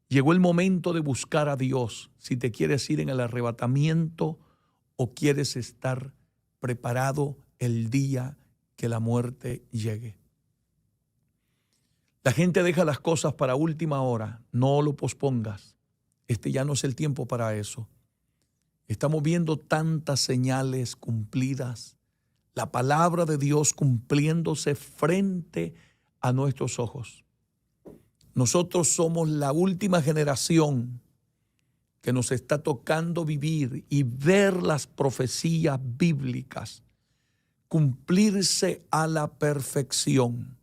Llegó el momento de buscar a Dios si te quieres ir en el arrebatamiento o quieres estar preparado el día que la muerte llegue. La gente deja las cosas para última hora. No lo pospongas. Este ya no es el tiempo para eso. Estamos viendo tantas señales cumplidas. La palabra de Dios cumpliéndose frente a nuestros ojos. Nosotros somos la última generación que nos está tocando vivir y ver las profecías bíblicas cumplirse a la perfección.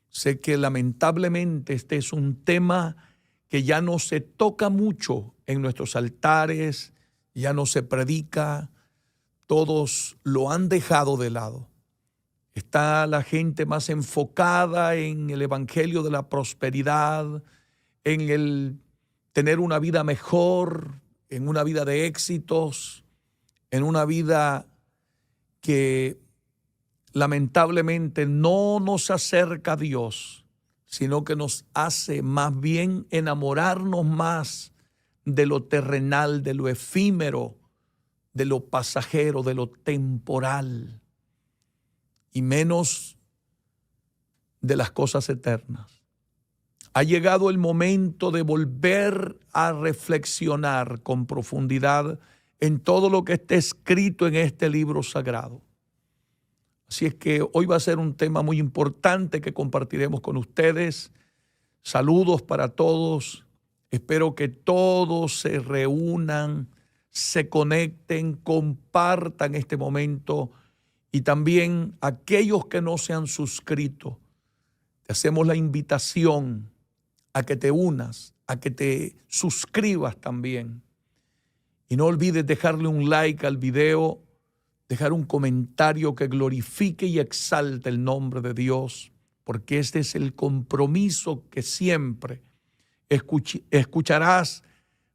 Sé que lamentablemente este es un tema que ya no se toca mucho en nuestros altares, ya no se predica, todos lo han dejado de lado. Está la gente más enfocada en el evangelio de la prosperidad, en el tener una vida mejor, en una vida de éxitos, en una vida que lamentablemente no nos acerca a Dios, sino que nos hace más bien enamorarnos más de lo terrenal, de lo efímero, de lo pasajero, de lo temporal, y menos de las cosas eternas. Ha llegado el momento de volver a reflexionar con profundidad en todo lo que está escrito en este libro sagrado. Así es que hoy va a ser un tema muy importante que compartiremos con ustedes. Saludos para todos. Espero que todos se reúnan, se conecten, compartan este momento. Y también aquellos que no se han suscrito, te hacemos la invitación a que te unas, a que te suscribas también. Y no olvides dejarle un like al video, dejar un comentario que glorifique y exalte el nombre de Dios, porque este es el compromiso que siempre escucharás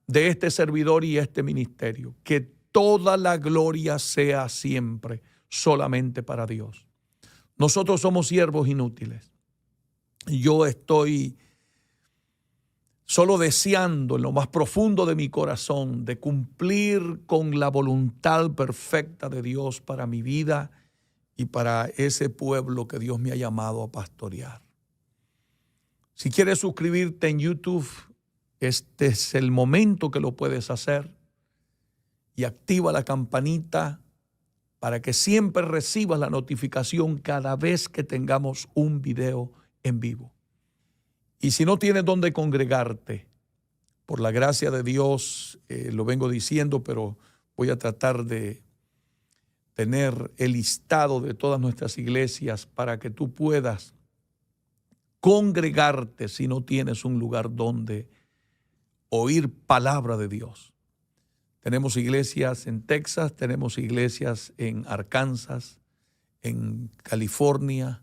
de este servidor y este ministerio, que toda la gloria sea siempre solamente para Dios. Nosotros somos siervos inútiles. Yo estoy solo deseando en lo más profundo de mi corazón de cumplir con la voluntad perfecta de Dios para mi vida y para ese pueblo que Dios me ha llamado a pastorear. Si quieres suscribirte en YouTube, este es el momento que lo puedes hacer, y activa la campanita para que siempre recibas la notificación cada vez que tengamos un video en vivo. Y si no tienes dónde congregarte, por la gracia de Dios, lo vengo diciendo, pero voy a tratar de tener el listado de todas nuestras iglesias para que tú puedas congregarte si no tienes un lugar donde oír palabra de Dios. Tenemos iglesias en Texas, tenemos iglesias en Arkansas, en California,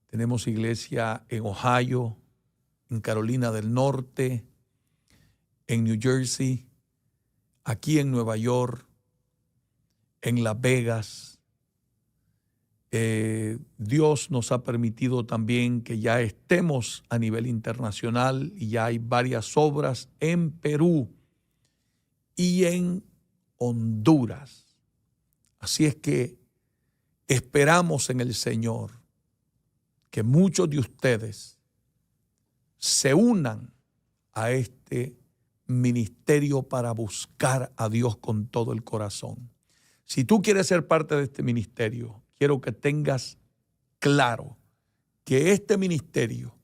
tenemos iglesia en Ohio, en Carolina del Norte, en New Jersey, aquí en Nueva York, en Las Vegas. Dios nos ha permitido también que ya estemos a nivel internacional y ya hay varias obras en Perú y en Honduras. Así es que esperamos en el Señor que muchos de ustedes se unan a este ministerio para buscar a Dios con todo el corazón. Si tú quieres ser parte de este ministerio, quiero que tengas claro que este ministerio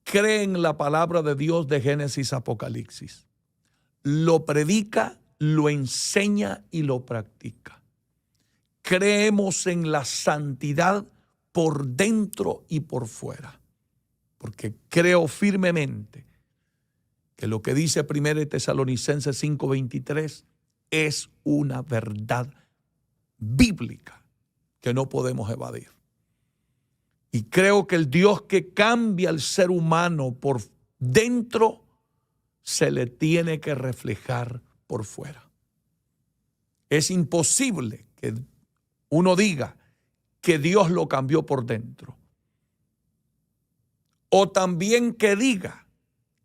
cree en la palabra de Dios de Génesis a Apocalipsis. Lo predica, lo enseña y lo practica. Creemos en la santidad por dentro y por fuera, porque creo firmemente que lo que dice 1 Tesalonicenses 5:23 es una verdad bíblica que no podemos evadir. Y creo que el Dios que cambia al ser humano por dentro se le tiene que reflejar por fuera. Es imposible que uno diga que Dios lo cambió por dentro. O también que diga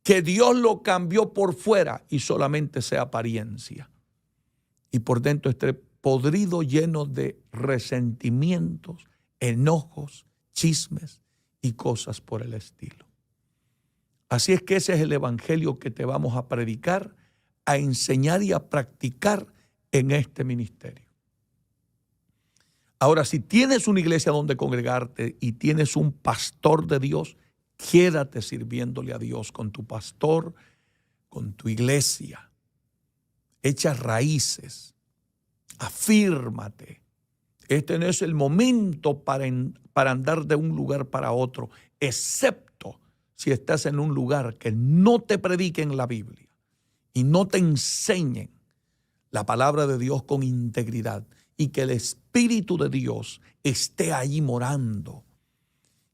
que Dios lo cambió por fuera y solamente sea apariencia. Y por dentro esté podrido, lleno de resentimientos, enojos, chismes y cosas por el estilo. Así es que ese es el evangelio que te vamos a predicar, a enseñar y a practicar en este ministerio. Ahora, si tienes una iglesia donde congregarte y tienes un pastor de Dios, quédate sirviéndole a Dios con tu pastor, con tu iglesia. Echa raíces, afírmate. Este no es el momento para andar de un lugar para otro, excepto si estás en un lugar que no te prediquen la Biblia y no te enseñen la palabra de Dios con integridad y que el Espíritu de Dios esté ahí morando,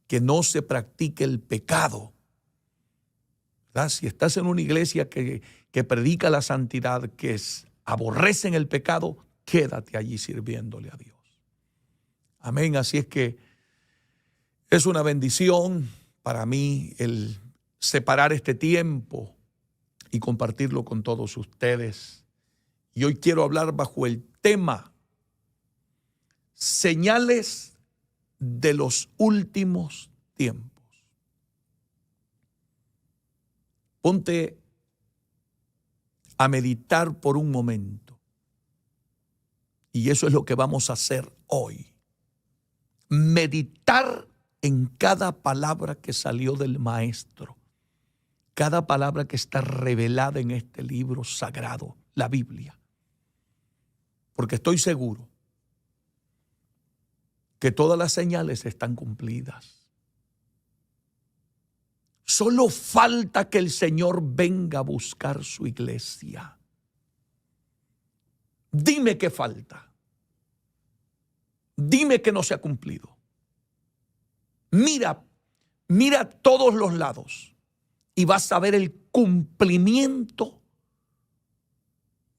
que no se practique el pecado. ¿Verdad? Si estás en una iglesia que predica la santidad, que aborrecen el pecado, quédate allí sirviéndole a Dios. Amén. Así es que es una bendición para mí el separar este tiempo y compartirlo con todos ustedes. Y hoy quiero hablar bajo el tema señales de los últimos tiempos. Ponte a meditar por un momento. Y eso es lo que vamos a hacer hoy. Meditar en cada palabra que salió del Maestro. Cada palabra que está revelada en este libro sagrado, la Biblia. Porque estoy seguro que todas las señales están cumplidas. Solo falta que el Señor venga a buscar su iglesia. Dime qué falta. Dime que no se ha cumplido. Mira todos los lados y vas a ver el cumplimiento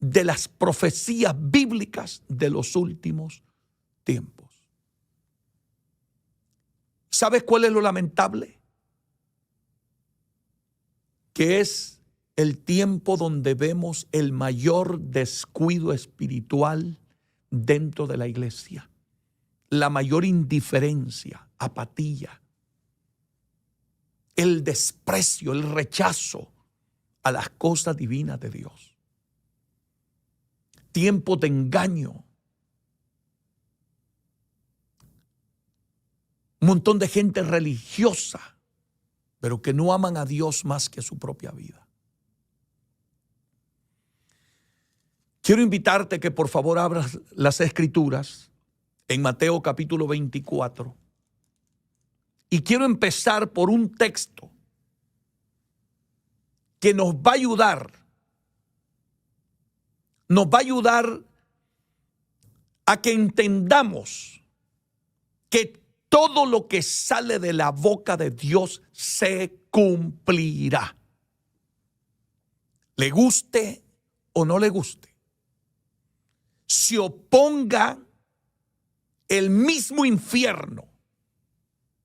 de las profecías bíblicas de los últimos tiempos. ¿Sabes cuál es lo lamentable? Que es el tiempo donde vemos el mayor descuido espiritual dentro de la iglesia, la mayor indiferencia, apatía, el desprecio, el rechazo a las cosas divinas de Dios. Tiempo de engaño. Un montón de gente religiosa, pero que no aman a Dios más que su propia vida. Quiero invitarte que por favor abras las Escrituras en Mateo capítulo 24. Y quiero empezar por un texto que nos va a ayudar a que entendamos que todo lo que sale de la boca de Dios se cumplirá. Le guste o no le guste. Se oponga el mismo infierno,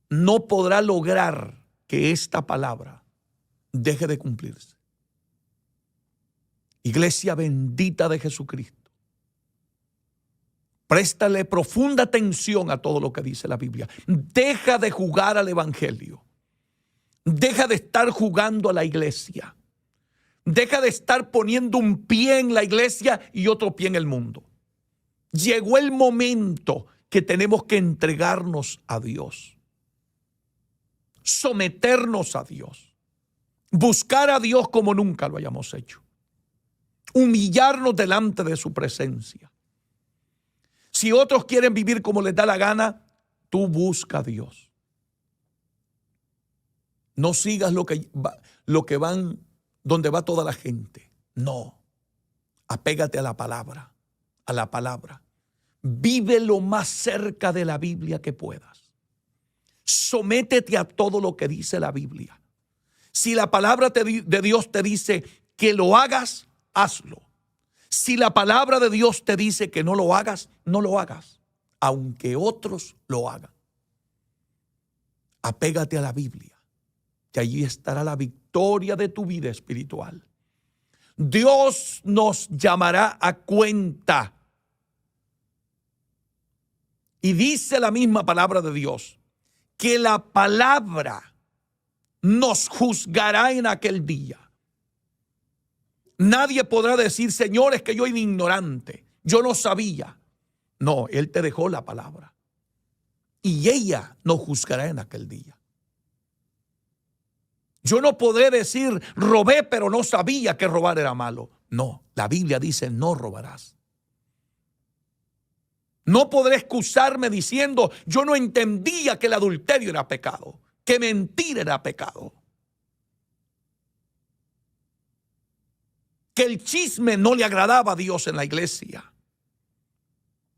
no podrá lograr que esta palabra deje de cumplirse. Iglesia bendita de Jesucristo, préstale profunda atención a todo lo que dice la Biblia. Deja de jugar al evangelio. Deja de estar jugando a la iglesia. Deja de estar poniendo un pie en la iglesia y otro pie en el mundo. Llegó el momento que tenemos que entregarnos a Dios. Someternos a Dios. Buscar a Dios como nunca lo hayamos hecho. Humillarnos delante de su presencia. Si otros quieren vivir como les da la gana, tú busca a Dios. No sigas donde va toda la gente. No. Apégate a la palabra. A la palabra. Vive lo más cerca de la Biblia que puedas. Sométete a todo lo que dice la Biblia. Si la palabra de Dios te dice que lo hagas, hazlo. Si la palabra de Dios te dice que no lo hagas, no lo hagas, aunque otros lo hagan. Apégate a la Biblia. que allí estará la victoria de tu vida espiritual. Dios nos llamará a cuenta. Y dice la misma palabra de Dios, que la palabra nos juzgará en aquel día. Nadie podrá decir, Señor, es que yo era ignorante, yo no sabía. No, Él te dejó la palabra. Y ella nos juzgará en aquel día. Yo no podré decir, robé, pero no sabía que robar era malo. No, la Biblia dice, no robarás. No podré excusarme diciendo, yo no entendía que el adulterio era pecado, que mentir era pecado, que el chisme no le agradaba a Dios en la iglesia.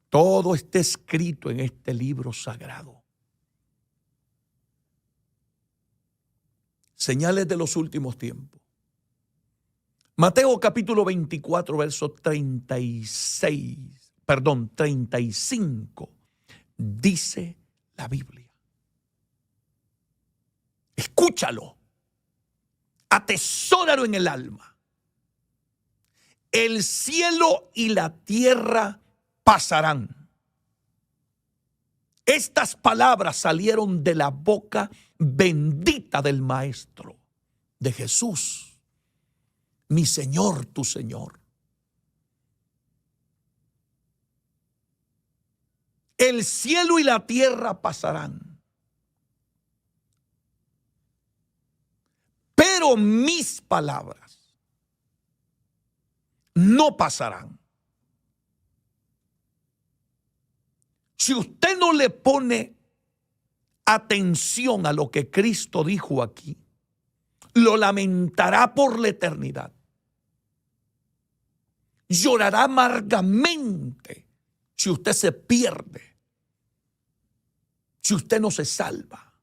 Todo está escrito en este libro sagrado. Señales de los últimos tiempos. Mateo capítulo 24, verso 35, dice la Biblia. Escúchalo, atesóralo en el alma. El cielo y la tierra pasarán. Estas palabras salieron de la boca bendita del Maestro, de Jesús, mi Señor, tu Señor. El cielo y la tierra pasarán, pero mis palabras no pasarán. Si usted no le pone atención a lo que Cristo dijo aquí, lo lamentará por la eternidad. Llorará amargamente si usted se pierde, si usted no se salva.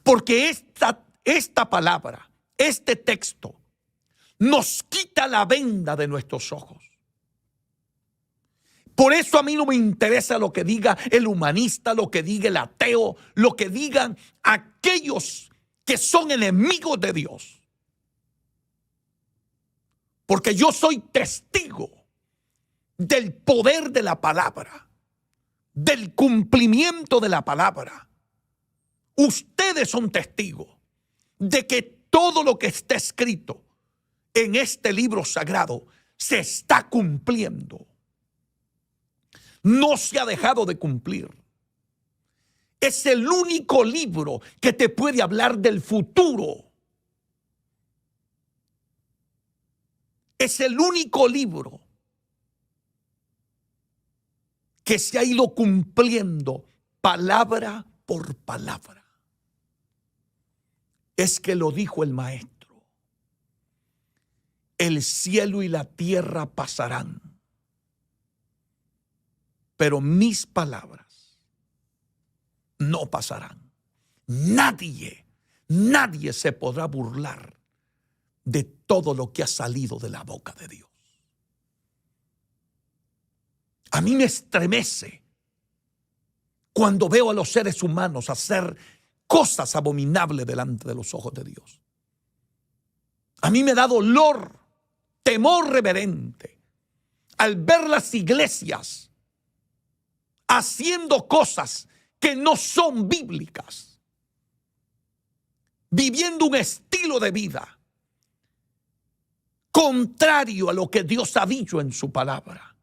Porque esta palabra, este texto, nos quita la venda de nuestros ojos. Por eso a mí no me interesa lo que diga el humanista, lo que diga el ateo, lo que digan aquellos que son enemigos de Dios. Porque yo soy testigo del poder de la palabra, del cumplimiento de la palabra. Ustedes son testigos de que todo lo que está escrito en este libro sagrado se está cumpliendo. No se ha dejado de cumplir. Es el único libro que te puede hablar del futuro. Es el único libro que se ha ido cumpliendo palabra por palabra. Es que lo dijo el Maestro. El cielo y la tierra pasarán, pero mis palabras no pasarán. Nadie se podrá burlar de todo lo que ha salido de la boca de Dios. A mí me estremece cuando veo a los seres humanos hacer cosas abominables delante de los ojos de Dios. A mí me da dolor, temor reverente al ver las iglesias haciendo cosas que no son bíblicas, viviendo un estilo de vida contrario a lo que Dios ha dicho en su palabra,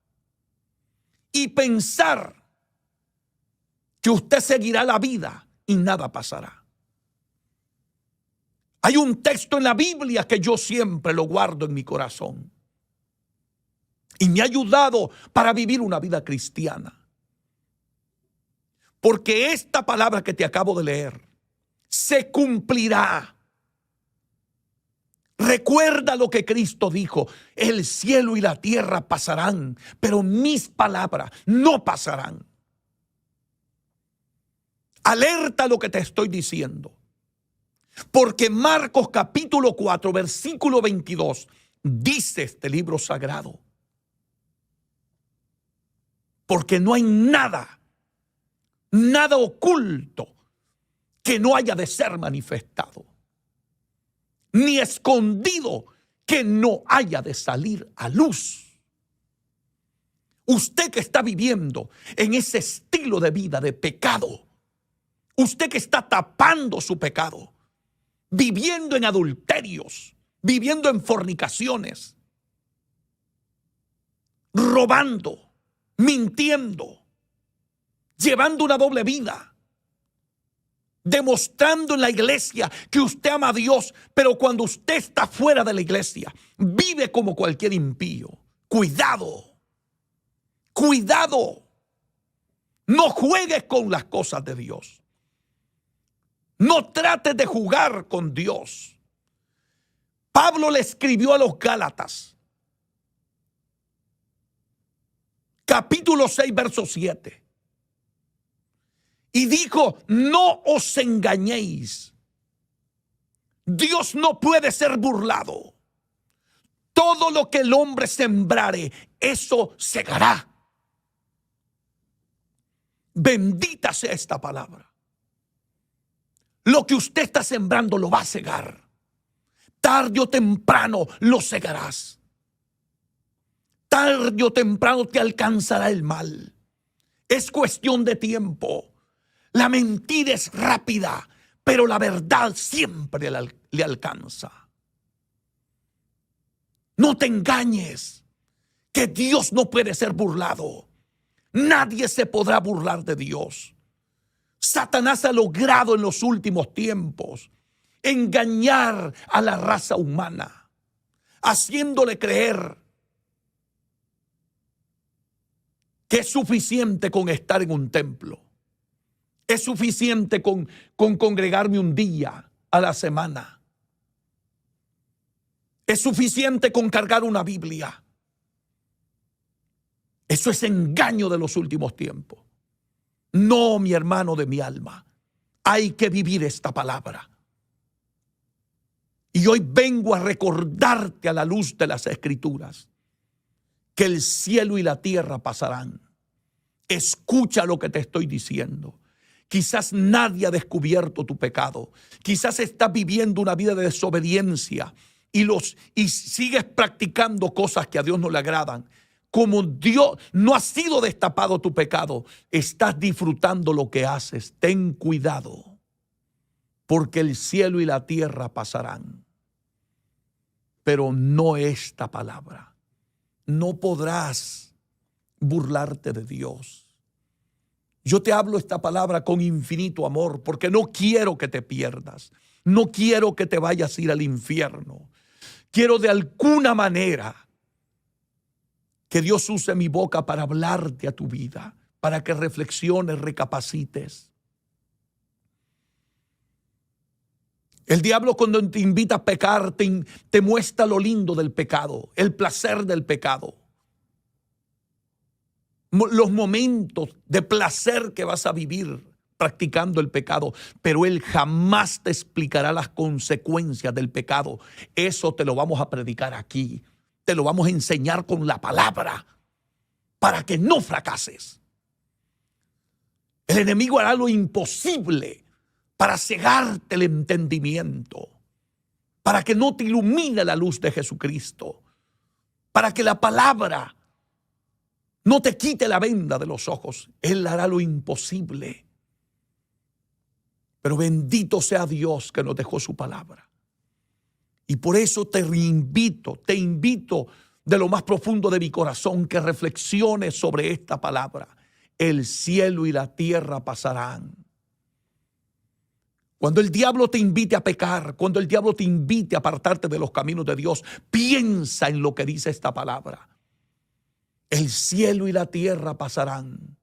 y pensar que usted seguirá la vida y nada pasará. Hay un texto en la Biblia que yo siempre lo guardo en mi corazón y me ha ayudado para vivir una vida cristiana. Porque esta palabra que te acabo de leer se cumplirá. Recuerda lo que Cristo dijo: el cielo y la tierra pasarán, pero mis palabras no pasarán. Alerta lo que te estoy diciendo. Porque Marcos capítulo 4, versículo 22, dice este libro sagrado: porque no hay nada oculto que no haya de ser manifestado, ni escondido que no haya de salir a luz. Usted que está viviendo en ese estilo de vida de pecado, usted que está tapando su pecado, viviendo en adulterios, viviendo en fornicaciones, robando, mintiendo, llevando una doble vida, demostrando en la iglesia que usted ama a Dios, pero cuando usted está fuera de la iglesia, vive como cualquier impío. Cuidado, cuidado. No juegues con las cosas de Dios. No trates de jugar con Dios. Pablo le escribió a los Gálatas, capítulo 6, verso 7. Y dijo, no os engañéis. Dios no puede ser burlado. Todo lo que el hombre sembrare, eso segará. Bendita sea esta palabra. Lo que usted está sembrando lo va a cegar. Tarde o temprano lo cegarás. Tarde o temprano te alcanzará el mal. Es cuestión de tiempo. La mentira es rápida, pero la verdad siempre le alcanza. No te engañes, que Dios no puede ser burlado. Nadie se podrá burlar de Dios. Satanás ha logrado en los últimos tiempos engañar a la raza humana, haciéndole creer que es suficiente con estar en un templo. Es suficiente con congregarme un día a la semana. Es suficiente con cargar una Biblia. Eso es engaño de los últimos tiempos. No, mi hermano de mi alma. Hay que vivir esta palabra. Y hoy vengo a recordarte a la luz de las Escrituras que el cielo y la tierra pasarán. Escucha lo que te estoy diciendo. Quizás nadie ha descubierto tu pecado. Quizás estás viviendo una vida de desobediencia y sigues practicando cosas que a Dios no le agradan. Como Dios no ha sido destapado tu pecado, estás disfrutando lo que haces. Ten cuidado, porque el cielo y la tierra pasarán, pero no esta palabra. No podrás burlarte de Dios. Yo te hablo esta palabra con infinito amor porque no quiero que te pierdas. No quiero que te vayas a ir al infierno. Quiero de alguna manera que Dios use mi boca para hablarte a tu vida, para que reflexiones, recapacites. El diablo cuando te invita a pecar te muestra lo lindo del pecado, el placer del pecado. Los momentos de placer que vas a vivir practicando el pecado, pero él jamás te explicará las consecuencias del pecado. Eso te lo vamos a predicar aquí, te lo vamos a enseñar con la palabra para que no fracases. El enemigo hará lo imposible para cegarte el entendimiento, para que no te ilumine la luz de Jesucristo, para que la palabra no te quite la venda de los ojos. Él hará lo imposible. Pero bendito sea Dios que nos dejó su palabra. Y por eso te invito de lo más profundo de mi corazón que reflexiones sobre esta palabra. El cielo y la tierra pasarán. Cuando el diablo te invite a pecar, cuando el diablo te invite a apartarte de los caminos de Dios, piensa en lo que dice esta palabra. El cielo y la tierra pasarán,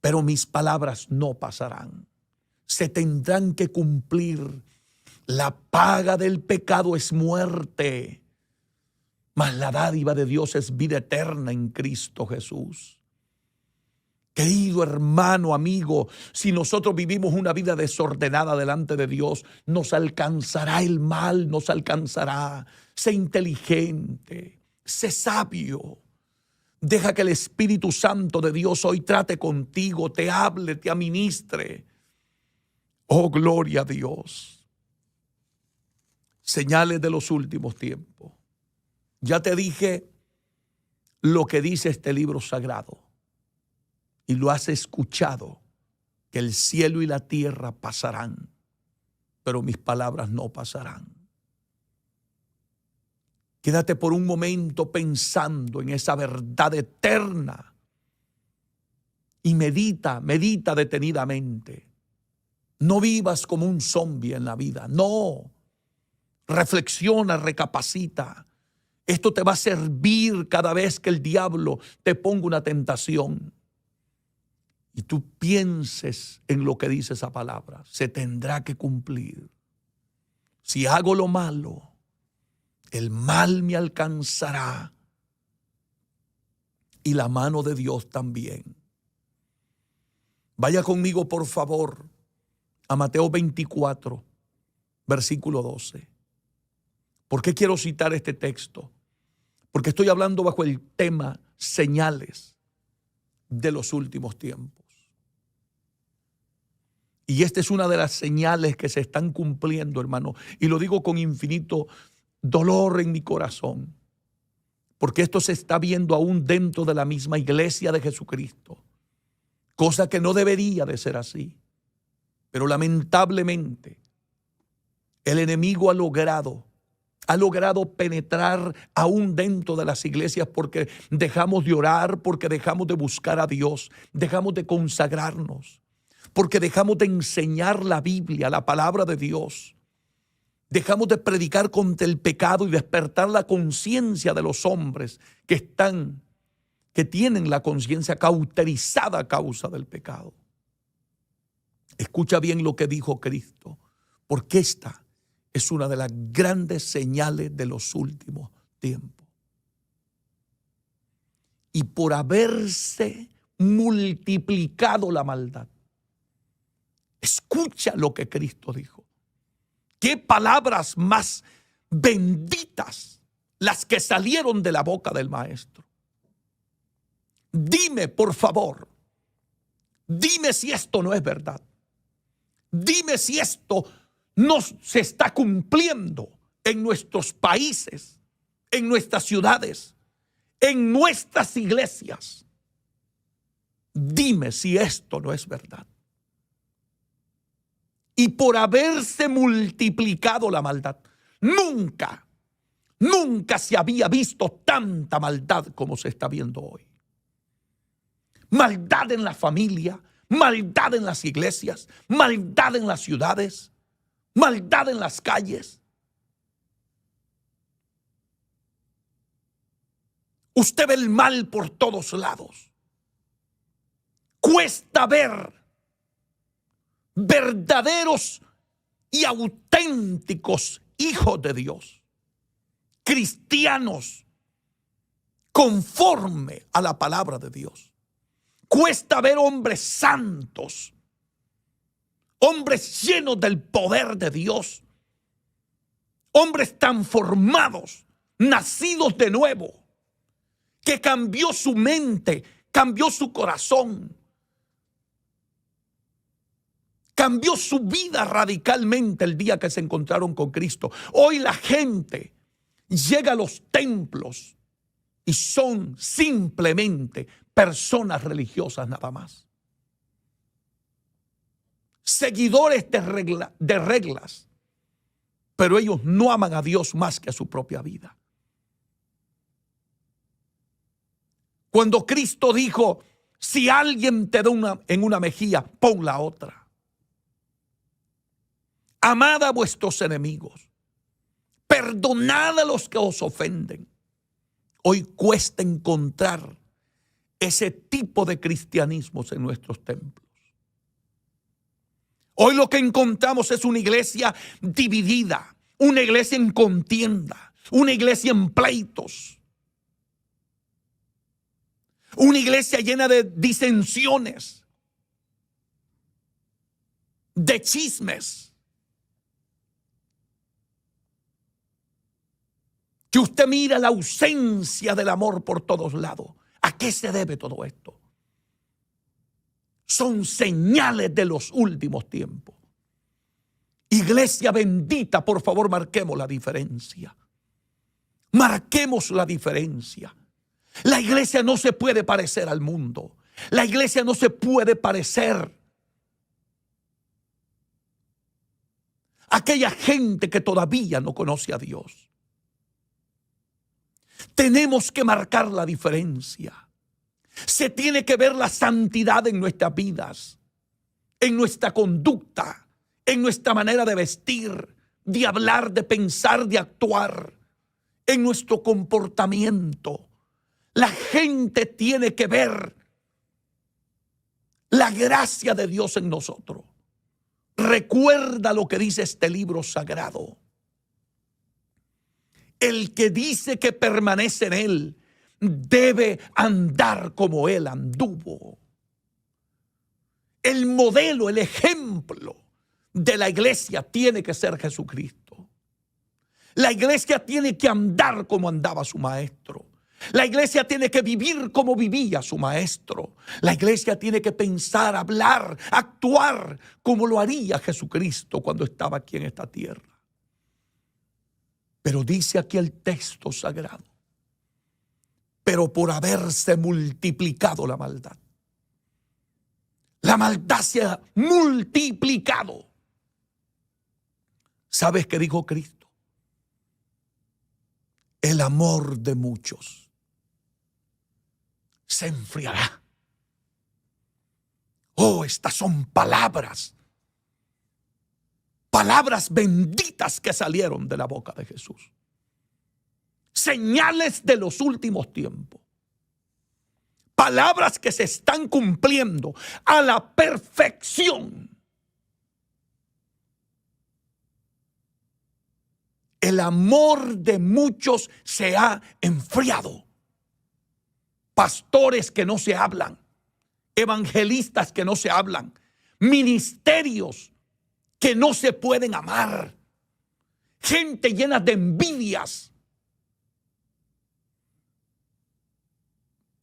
pero mis palabras no pasarán. Se tendrán que cumplir. La paga del pecado es muerte, mas la dádiva de Dios es vida eterna en Cristo Jesús. Querido hermano, amigo, si nosotros vivimos una vida desordenada delante de Dios, nos alcanzará el mal, nos alcanzará. Sé inteligente, sé sabio. Deja que el Espíritu Santo de Dios hoy trate contigo, te hable, te administre. Oh, gloria a Dios. Señales de los últimos tiempos. Ya te dije lo que dice este libro sagrado. Y lo has escuchado, que el cielo y la tierra pasarán, pero mis palabras no pasarán. Quédate por un momento pensando en esa verdad eterna y medita detenidamente. No vivas como un zombie en la vida, no. Reflexiona, recapacita. Esto te va a servir cada vez que el diablo te ponga una tentación. Y tú pienses en lo que dice esa palabra. Se tendrá que cumplir. Si hago lo malo, el mal me alcanzará. Y la mano de Dios también. Vaya conmigo, por favor, a Mateo 24, versículo 12. ¿Por qué quiero citar este texto? Porque estoy hablando bajo el tema señales de los últimos tiempos. Y esta es una de las señales que se están cumpliendo, hermano. Y lo digo con infinito dolor en mi corazón. Porque esto se está viendo aún dentro de la misma iglesia de Jesucristo. Cosa que no debería de ser así. Pero lamentablemente el enemigo ha logrado penetrar aún dentro de las iglesias porque dejamos de orar, porque dejamos de buscar a Dios, dejamos de consagrarnos, porque dejamos de enseñar la Biblia, la palabra de Dios. Dejamos de predicar contra el pecado y despertar la conciencia de los hombres que tienen la conciencia cauterizada a causa del pecado. Escucha bien lo que dijo Cristo, porque esta es una de las grandes señales de los últimos tiempos. Y por haberse multiplicado la maldad, escucha lo que Cristo dijo. Qué palabras más benditas las que salieron de la boca del Maestro. Dime, por favor, dime si esto no es verdad. Dime si esto no se está cumpliendo en nuestros países, en nuestras ciudades, en nuestras iglesias. Dime si esto no es verdad. Y por haberse multiplicado la maldad, nunca se había visto tanta maldad como se está viendo hoy. Maldad en la familia, maldad en las iglesias, maldad en las ciudades, maldad en las calles. Usted ve el mal por todos lados. Cuesta ver verdaderos y auténticos hijos de Dios, cristianos conforme a la palabra de Dios. Cuesta ver hombres santos, hombres llenos del poder de Dios, hombres transformados, nacidos de nuevo, que cambió su mente, cambió su corazón, cambió su vida radicalmente el día que se encontraron con Cristo. Hoy la gente llega a los templos y son simplemente personas religiosas nada más. Seguidores de reglas, pero ellos no aman a Dios más que a su propia vida. Cuando Cristo dijo, si alguien te da en una mejilla, pon la otra. Amad a vuestros enemigos, perdonad a los que os ofenden. Hoy cuesta encontrar ese tipo de cristianismos en nuestros templos. Hoy lo que encontramos es una iglesia dividida, una iglesia en contienda, una iglesia en pleitos, una iglesia llena de disensiones, de chismes. Que usted mira la ausencia del amor por todos lados. ¿A qué se debe todo esto? Son señales de los últimos tiempos. Iglesia bendita, por favor, marquemos la diferencia. Marquemos la diferencia. La iglesia no se puede parecer al mundo. La iglesia no se puede parecer a aquella gente que todavía no conoce a Dios. Tenemos que marcar la diferencia. Se tiene que ver la santidad en nuestras vidas, en nuestra conducta, en nuestra manera de vestir, de hablar, de pensar, de actuar, en nuestro comportamiento. La gente tiene que ver la gracia de Dios en nosotros. Recuerda lo que dice este libro sagrado. El que dice que permanece en él debe andar como él anduvo. El modelo, el ejemplo de la iglesia tiene que ser Jesucristo. La iglesia tiene que andar como andaba su maestro. La iglesia tiene que vivir como vivía su maestro. La iglesia tiene que pensar, hablar, actuar como lo haría Jesucristo cuando estaba aquí en esta tierra. Pero dice aquí el texto sagrado, pero por haberse multiplicado la maldad se ha multiplicado. ¿Sabes qué dijo Cristo? El amor de muchos se enfriará. Oh, estas son palabras benditas que salieron de la boca de Jesús. Señales de los últimos tiempos. Palabras que se están cumpliendo a la perfección. El amor de muchos se ha enfriado. Pastores que no se hablan, evangelistas que no se hablan, ministerios que no se pueden amar, gente llena de envidias,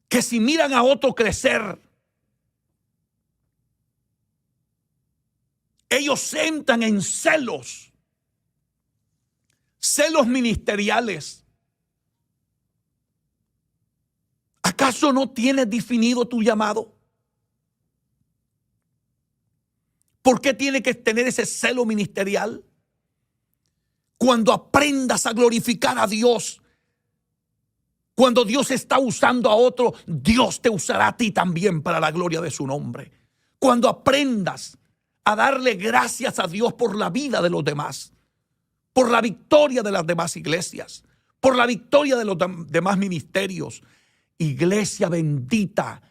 que si miran a otro crecer, ellos entran en celos ministeriales. ¿Acaso no tienes definido tu llamado? ¿Por qué tiene que tener ese celo ministerial? Cuando aprendas a glorificar a Dios, cuando Dios está usando a otro, Dios te usará a ti también para la gloria de su nombre. Cuando aprendas a darle gracias a Dios por la vida de los demás, por la victoria de las demás iglesias, por la victoria de los demás ministerios. Iglesia bendita,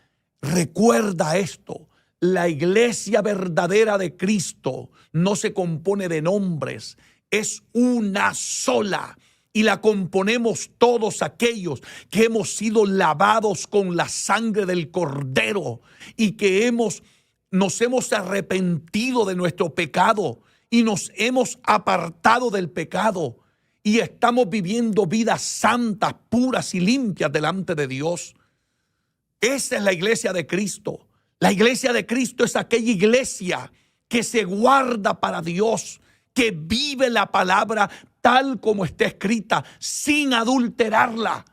recuerda esto. La iglesia verdadera de Cristo no se compone de nombres, es una sola. Y la componemos todos aquellos que hemos sido lavados con la sangre del Cordero y que nos hemos arrepentido de nuestro pecado y nos hemos apartado del pecado y estamos viviendo vidas santas, puras y limpias delante de Dios. Esa es la iglesia de Cristo. La iglesia de Cristo es aquella iglesia que se guarda para Dios, que vive la palabra tal como está escrita, sin adulterarla.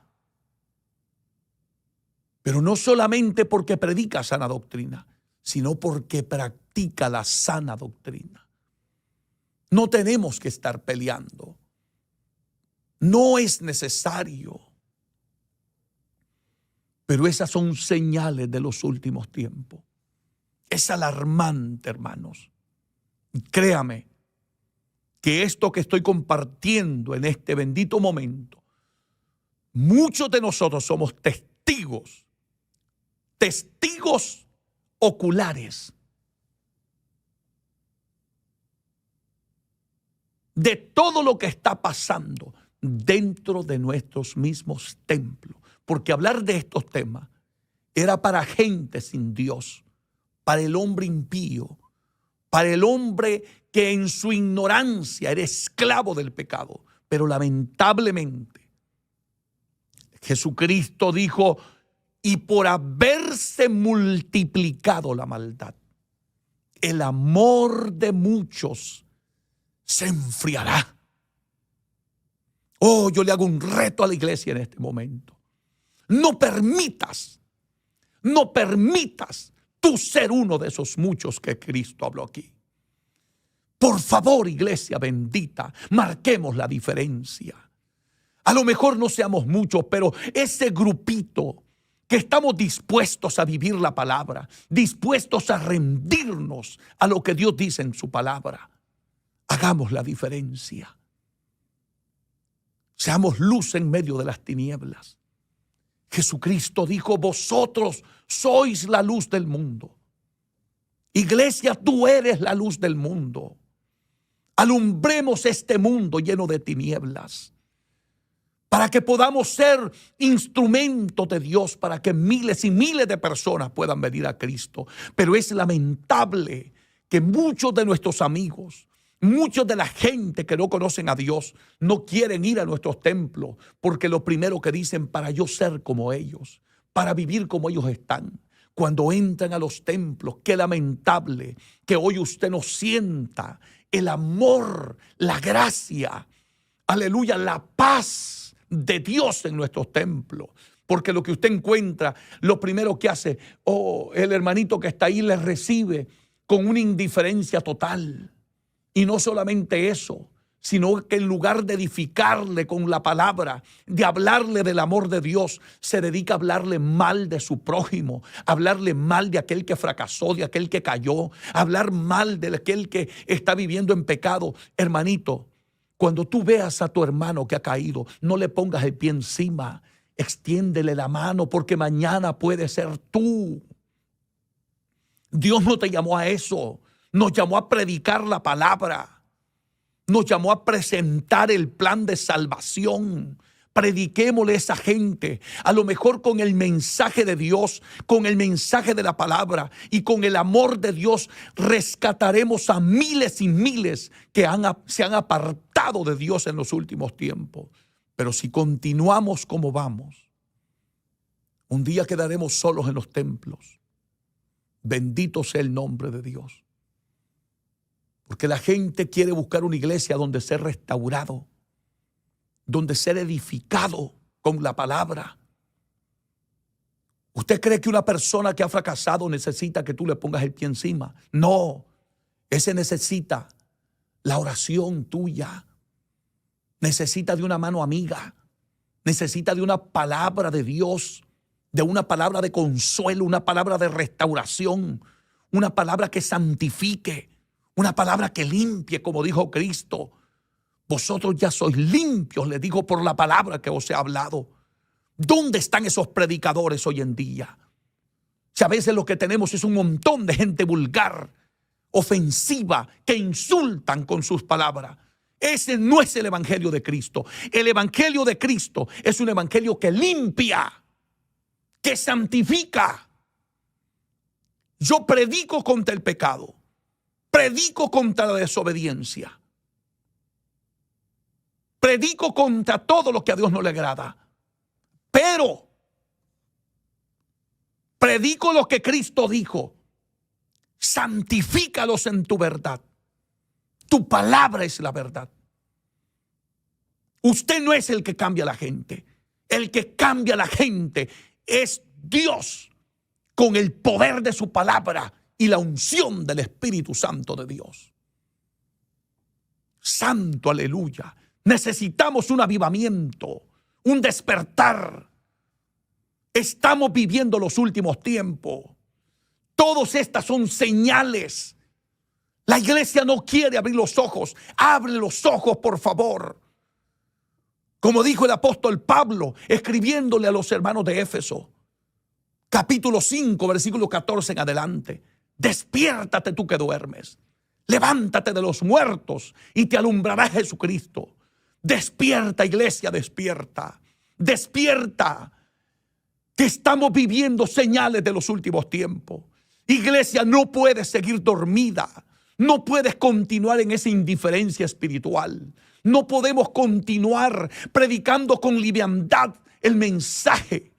Pero no solamente porque predica sana doctrina, sino porque practica la sana doctrina. No tenemos que estar peleando. No es necesario. Pero esas son señales de los últimos tiempos. Es alarmante, hermanos. Y créame que esto que estoy compartiendo en este bendito momento, muchos de nosotros somos testigos oculares de todo lo que está pasando dentro de nuestros mismos templos. Porque hablar de estos temas era para gente sin Dios, para el hombre impío, para el hombre que en su ignorancia era esclavo del pecado. Pero lamentablemente Jesucristo dijo, y por haberse multiplicado la maldad, el amor de muchos se enfriará. Oh, yo le hago un reto a la iglesia en este momento. No permitas tú ser uno de esos muchos que Cristo habló aquí. Por favor, iglesia bendita, marquemos la diferencia. A lo mejor no seamos muchos, pero ese grupito que estamos dispuestos a vivir la palabra, dispuestos a rendirnos a lo que Dios dice en su palabra, hagamos la diferencia. Seamos luz en medio de las tinieblas. Jesucristo dijo, vosotros sois la luz del mundo. Iglesia, tú eres la luz del mundo. Alumbremos este mundo lleno de tinieblas, para que podamos ser instrumentos de Dios, para que miles y miles de personas puedan venir a Cristo. Pero es lamentable que muchos de nuestros amigos, muchos de la gente que no conocen a Dios, no quieren ir a nuestros templos, porque lo primero que dicen, para yo ser como ellos, para vivir como ellos están. Cuando entran a los templos, qué lamentable que hoy usted no sienta el amor, la gracia, aleluya, la paz de Dios en nuestros templos. Porque lo que usted encuentra, lo primero que hace, el hermanito que está ahí le recibe con una indiferencia total. Y no solamente eso, sino que en lugar de edificarle con la palabra, de hablarle del amor de Dios, se dedica a hablarle mal de su prójimo, a hablarle mal de aquel que fracasó, de aquel que cayó, a hablar mal de aquel que está viviendo en pecado. Hermanito, cuando tú veas a tu hermano que ha caído, no le pongas el pie encima, extiéndele la mano, porque mañana puede ser tú. Dios no te llamó a eso, nos llamó a predicar la palabra. Nos llamó a presentar el plan de salvación. Prediquémosle a esa gente, a lo mejor con el mensaje de Dios, con el mensaje de la palabra y con el amor de Dios, rescataremos a miles y miles que se han apartado de Dios en los últimos tiempos. Pero si continuamos como vamos, un día quedaremos solos en los templos. Bendito sea el nombre de Dios. Porque la gente quiere buscar una iglesia donde ser restaurado, donde ser edificado con la palabra. ¿Usted cree que una persona que ha fracasado necesita que tú le pongas el pie encima? No, ese necesita la oración tuya, necesita de una mano amiga, necesita de una palabra de Dios, de una palabra de consuelo, una palabra de restauración, una palabra que santifique, una palabra que limpie, como dijo Cristo. Vosotros ya sois limpios, le digo, por la palabra que os he hablado. ¿Dónde están esos predicadores hoy en día? Si a veces lo que tenemos es un montón de gente vulgar, ofensiva, que insultan con sus palabras. Ese no es el evangelio de Cristo. El evangelio de Cristo es un evangelio que limpia, que santifica. Yo predico contra el pecado. Predico contra la desobediencia. Predico contra todo lo que a Dios no le agrada. Pero predico lo que Cristo dijo. Santifícalos en tu verdad. Tu palabra es la verdad. Usted no es el que cambia a la gente. El que cambia a la gente es Dios, con el poder de su palabra y la unción del Espíritu Santo de Dios. Santo, aleluya. Necesitamos un avivamiento, un despertar. Estamos viviendo los últimos tiempos. Todas estas son señales. La iglesia no quiere abrir los ojos. Abre los ojos, por favor. Como dijo el apóstol Pablo, escribiéndole a los hermanos de Éfeso, capítulo 5, versículo 14 en adelante. Despiértate tú que duermes. Levántate de los muertos y te alumbrará Jesucristo. Despierta, iglesia, despierta. Despierta, que estamos viviendo señales de los últimos tiempos. Iglesia, no puedes seguir dormida. No puedes continuar en esa indiferencia espiritual. No podemos continuar predicando con liviandad el mensaje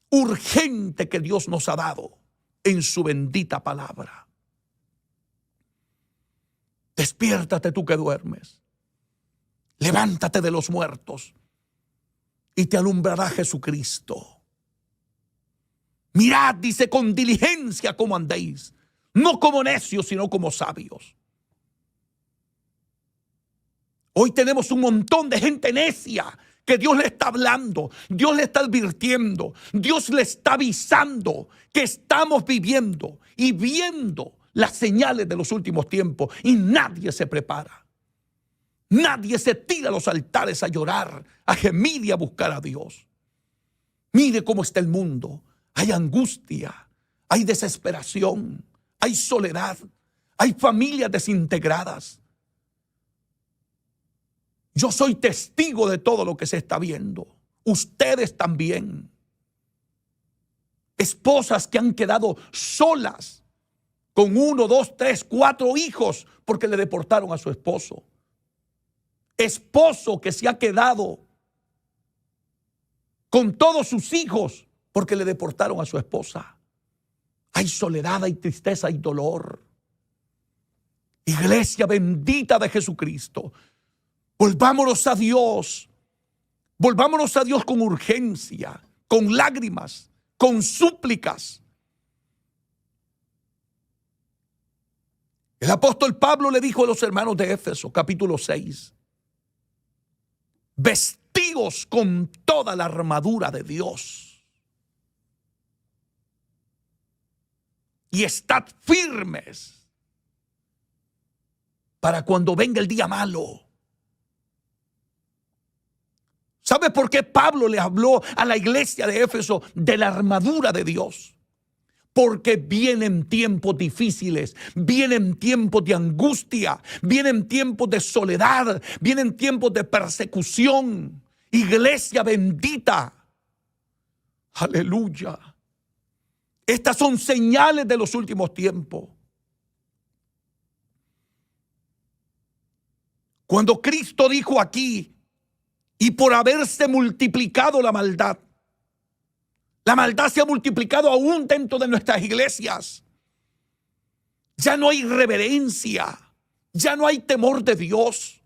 urgente que Dios nos ha dado en su bendita palabra. Despiértate tú que duermes. Levántate de los muertos y te alumbrará Jesucristo. Mirad, dice, con diligencia cómo andéis, no como necios, sino como sabios. Hoy tenemos un montón de gente necia que Dios le está hablando, Dios le está advirtiendo, Dios le está avisando que estamos viviendo y viendo las señales de los últimos tiempos y nadie se prepara. Nadie se tira a los altares a llorar, a gemir y a buscar a Dios. Mire cómo está el mundo. Hay angustia, hay desesperación, hay soledad, hay familias desintegradas. Yo soy testigo de todo lo que se está viendo. Ustedes también. Esposas que han quedado solas con 1, 2, 3, 4 hijos porque le deportaron a su esposo. Esposo que se ha quedado con todos sus hijos porque le deportaron a su esposa. Hay soledad, hay tristeza, hay dolor. Iglesia bendita de Jesucristo, volvámonos a Dios. Volvámonos a Dios con urgencia, con lágrimas, con súplicas. El apóstol Pablo le dijo a los hermanos de Éfeso, capítulo 6, vestíos con toda la armadura de Dios y estad firmes para cuando venga el día malo. ¿Sabe por qué Pablo le habló a la iglesia de Éfeso de la armadura de Dios? Porque vienen tiempos difíciles, vienen tiempos de angustia, vienen tiempos de soledad, vienen tiempos de persecución. Iglesia bendita, aleluya. Estas son señales de los últimos tiempos. Cuando Cristo dijo aquí, y por haberse multiplicado la maldad se ha multiplicado aún dentro de nuestras iglesias. Ya no hay reverencia, ya no hay temor de Dios.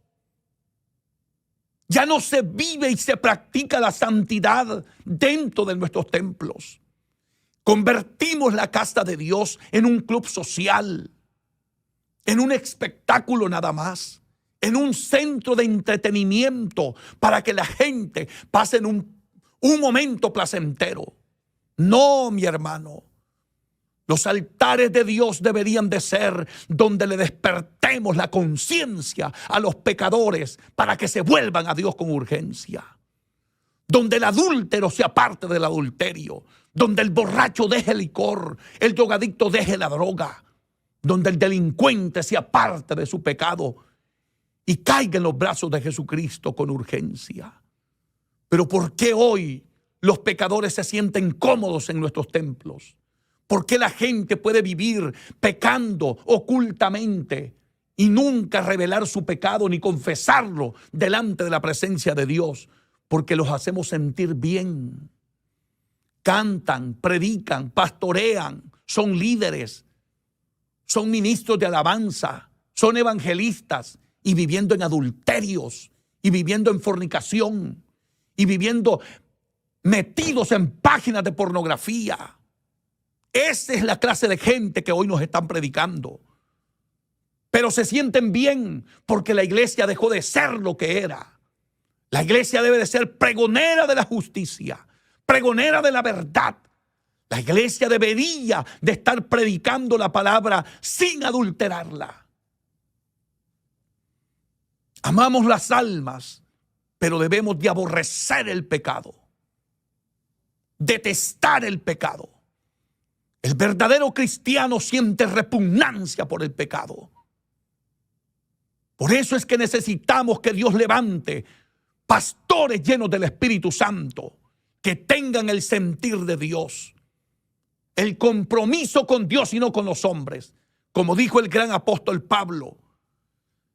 Ya no se vive y se practica la santidad dentro de nuestros templos. Convertimos la casa de Dios en un club social, en un espectáculo nada más, en un centro de entretenimiento para que la gente pase en un momento placentero. No, mi hermano. Los altares de Dios deberían de ser donde le despertemos la conciencia a los pecadores para que se vuelvan a Dios con urgencia. Donde el adúltero se aparte del adulterio. Donde el borracho deje el licor, el drogadicto deje la droga. Donde el delincuente se aparte de su pecado y caiga en los brazos de Jesucristo con urgencia. Pero ¿por qué hoy los pecadores se sienten cómodos en nuestros templos? ¿Por qué la gente puede vivir pecando ocultamente y nunca revelar su pecado ni confesarlo delante de la presencia de Dios? Porque los hacemos sentir bien. Cantan, predican, pastorean, son líderes, son ministros de alabanza, son evangelistas y viviendo en adulterios y viviendo en fornicación y viviendo metidos en páginas de pornografía. Esa es la clase de gente que hoy nos están predicando. Pero se sienten bien porque la iglesia dejó de ser lo que era. La iglesia debe de ser pregonera de la justicia, pregonera de la verdad. La iglesia debería de estar predicando la palabra sin adulterarla. Amamos las almas, pero debemos de aborrecer el pecado. Detestar el pecado. El verdadero cristiano siente repugnancia por el pecado. Por eso es que necesitamos que Dios levante pastores llenos del Espíritu Santo, que tengan el sentir de Dios, el compromiso con Dios y no con los hombres. Como dijo el gran apóstol Pablo,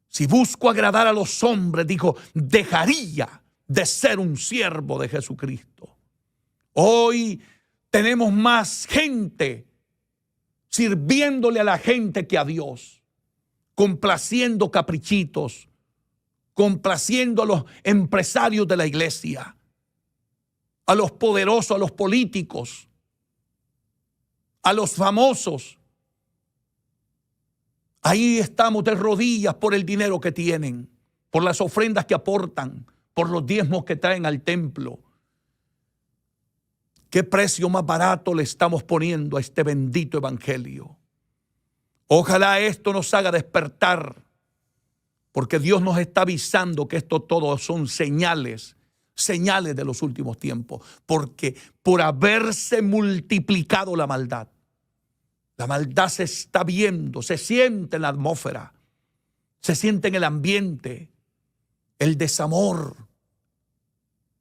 si busco agradar a los hombres, dijo, dejaría de ser un siervo de Jesucristo. Hoy tenemos más gente sirviéndole a la gente que a Dios. complaciendo caprichitos, complaciendo a los empresarios de la iglesia, a los poderosos, a los políticos, a los famosos. Ahí estamos de rodillas por el dinero que tienen, por las ofrendas que aportan, por los diezmos que traen al templo. ¿Qué precio más barato le estamos poniendo a este bendito evangelio? Ojalá esto nos haga despertar, porque Dios nos está avisando que esto todo son señales de los últimos tiempos, porque por haberse multiplicado la maldad se está viendo, se siente en la atmósfera, se siente en el ambiente, el desamor,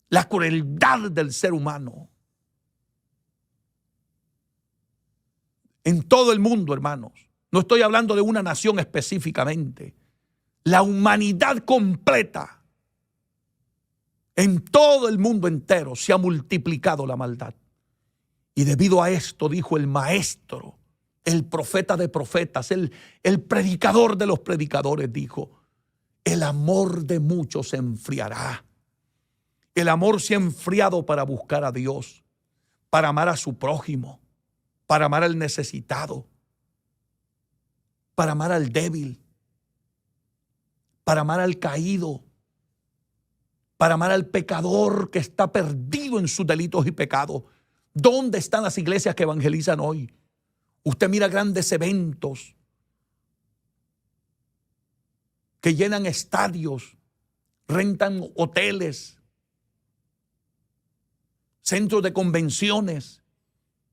la crueldad del ser humano. En todo el mundo, hermanos. No estoy hablando de una nación específicamente. La humanidad completa, en todo el mundo entero, se ha multiplicado la maldad. Y debido a esto, dijo el maestro, el profeta de profetas, el predicador de los predicadores, dijo: el amor de muchos se enfriará. El amor se ha enfriado para buscar a Dios, para amar a su prójimo, para amar al necesitado, para amar al débil, para amar al caído, para amar al pecador que está perdido en sus delitos y pecados. ¿Dónde están las iglesias que evangelizan hoy? Usted mira grandes eventos que llenan estadios, rentan hoteles, centros de convenciones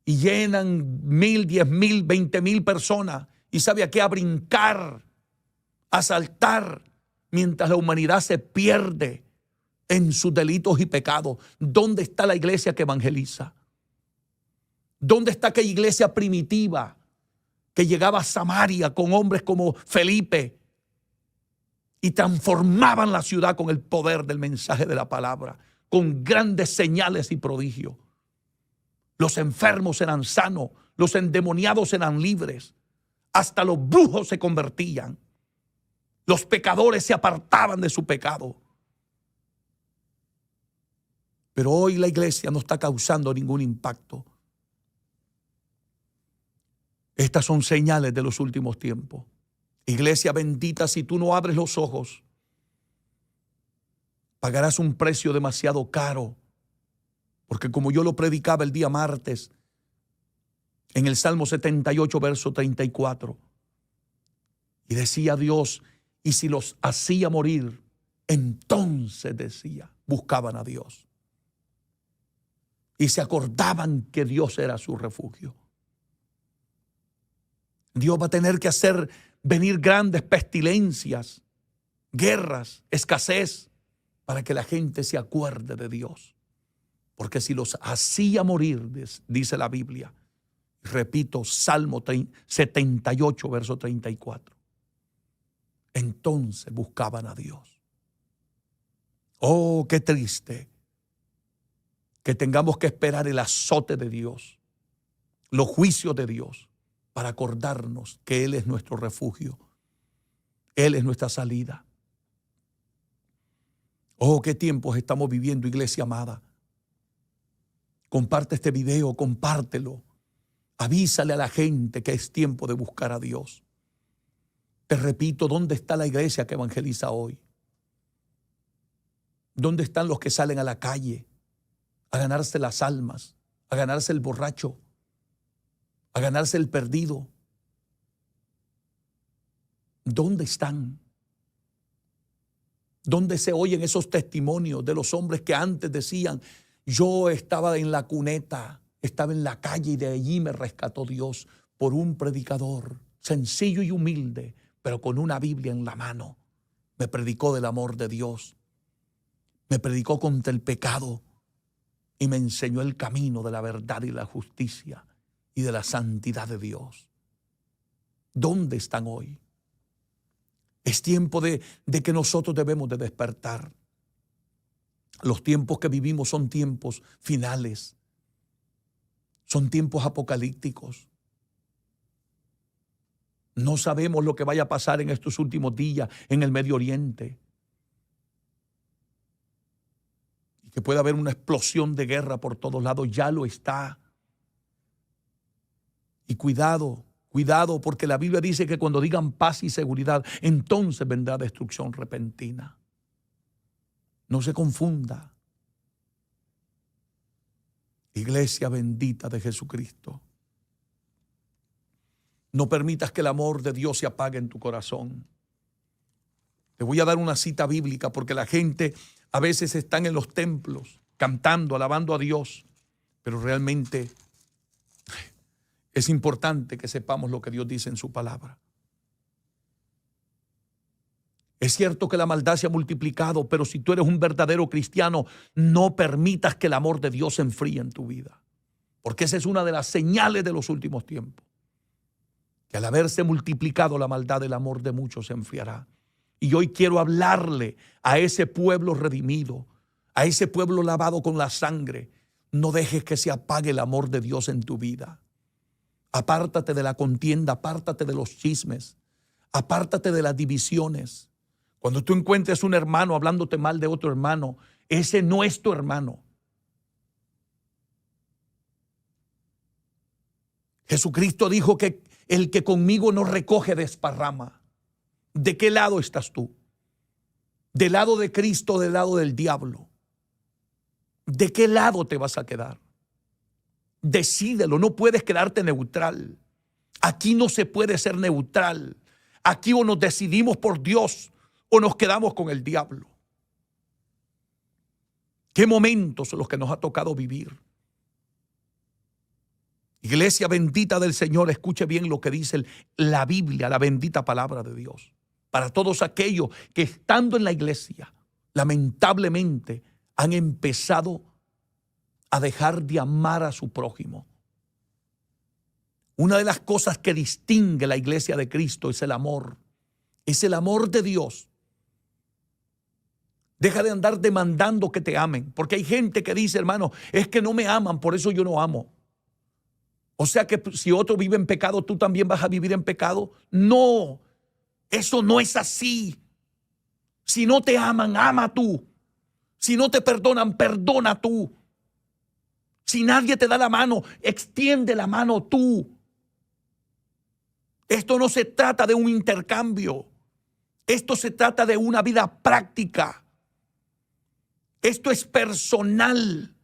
y llenan 1,000, 10,000, 20,000 personas. Y sabe a qué: a brincar, a saltar, mientras la humanidad se pierde en sus delitos y pecados. ¿Dónde está la iglesia que evangeliza? ¿Dónde está aquella iglesia primitiva que llegaba a Samaria con hombres como Felipe y transformaban la ciudad con el poder del mensaje de la palabra, con grandes señales y prodigios? Los enfermos eran sanos, los endemoniados eran libres, hasta los brujos se convertían, los pecadores se apartaban de su pecado. Pero hoy la iglesia no está causando ningún impacto. Estas son señales de los últimos tiempos. Iglesia bendita, si tú no abres los ojos, pagarás un precio demasiado caro. Porque como yo lo predicaba el día martes, en el Salmo 78, verso 34, y decía Dios: y si los hacía morir, entonces decía, buscaban a Dios. Y se acordaban que Dios era su refugio. Dios va a tener que hacer venir grandes pestilencias, guerras, escasez, para que la gente se acuerde de Dios. Porque si los hacía morir, dice la Biblia, repito, Salmo 78, verso 34, entonces buscaban a Dios. Oh, qué triste que tengamos que esperar el azote de Dios, los juicios de Dios, para acordarnos que Él es nuestro refugio, Él es nuestra salida. Oh, qué tiempos estamos viviendo, iglesia amada. Comparte este video, compártelo. Avísale a la gente que es tiempo de buscar a Dios. Te repito, ¿dónde está la iglesia que evangeliza hoy? ¿Dónde están los que salen a la calle a ganarse las almas, a ganarse el borracho, a ganarse el perdido? ¿Dónde están? ¿Dónde se oyen esos testimonios de los hombres que antes decían: yo estaba en la cuneta, estaba en la calle y de allí me rescató Dios por un predicador sencillo y humilde, pero con una Biblia en la mano? Me predicó del amor de Dios, me predicó contra el pecado y me enseñó el camino de la verdad y la justicia y de la santidad de Dios. ¿Dónde están hoy? Es tiempo de que nosotros debemos de despertar. Los tiempos que vivimos son tiempos finales, son tiempos apocalípticos. No sabemos lo que vaya a pasar en estos últimos días en el Medio Oriente. Y que pueda haber una explosión de guerra por todos lados. Ya lo está. Y cuidado, cuidado, porque la Biblia dice que cuando digan paz y seguridad, entonces vendrá destrucción repentina. No se confunda. Iglesia bendita de Jesucristo. No permitas que el amor de Dios se apague en tu corazón. Te voy a dar una cita bíblica porque la gente a veces están en los templos cantando, alabando a Dios, pero realmente es importante que sepamos lo que Dios dice en su palabra. Es cierto que la maldad se ha multiplicado, pero si tú eres un verdadero cristiano, no permitas que el amor de Dios se enfríe en tu vida, porque esa es una de las señales de los últimos tiempos. Que al haberse multiplicado la maldad, el amor de muchos se enfriará. Y hoy quiero hablarle a ese pueblo redimido, a ese pueblo lavado con la sangre. No dejes que se apague el amor de Dios en tu vida. Apártate de la contienda, apártate de los chismes, apártate de las divisiones. Cuando tú encuentres un hermano hablándote mal de otro hermano, ese no es tu hermano. Jesucristo dijo que el que conmigo no recoge desparrama. ¿De qué lado estás tú? ¿Del lado de Cristo o del lado del diablo? ¿De qué lado te vas a quedar? Decídelo, no puedes quedarte neutral. Aquí no se puede ser neutral. Aquí o nos decidimos por Dios o nos quedamos con el diablo. ¿Qué momentos son los que nos ha tocado vivir? Iglesia bendita del Señor, escuche bien lo que dice la Biblia, la bendita palabra de Dios. Para todos aquellos que estando en la iglesia, lamentablemente han empezado a dejar de amar a su prójimo. Una de las cosas que distingue la iglesia de Cristo es el amor de Dios. Deja de andar demandando que te amen, porque hay gente que dice, hermano, es que no me aman, por eso yo no amo. O sea que si otro vive en pecado, ¿tú también vas a vivir en pecado? No, eso no es así. Si no te aman, ama tú. Si no te perdonan, perdona tú. Si nadie te da la mano, extiende la mano tú. Esto no se trata de un intercambio. Esto se trata de una vida práctica. Esto es personal.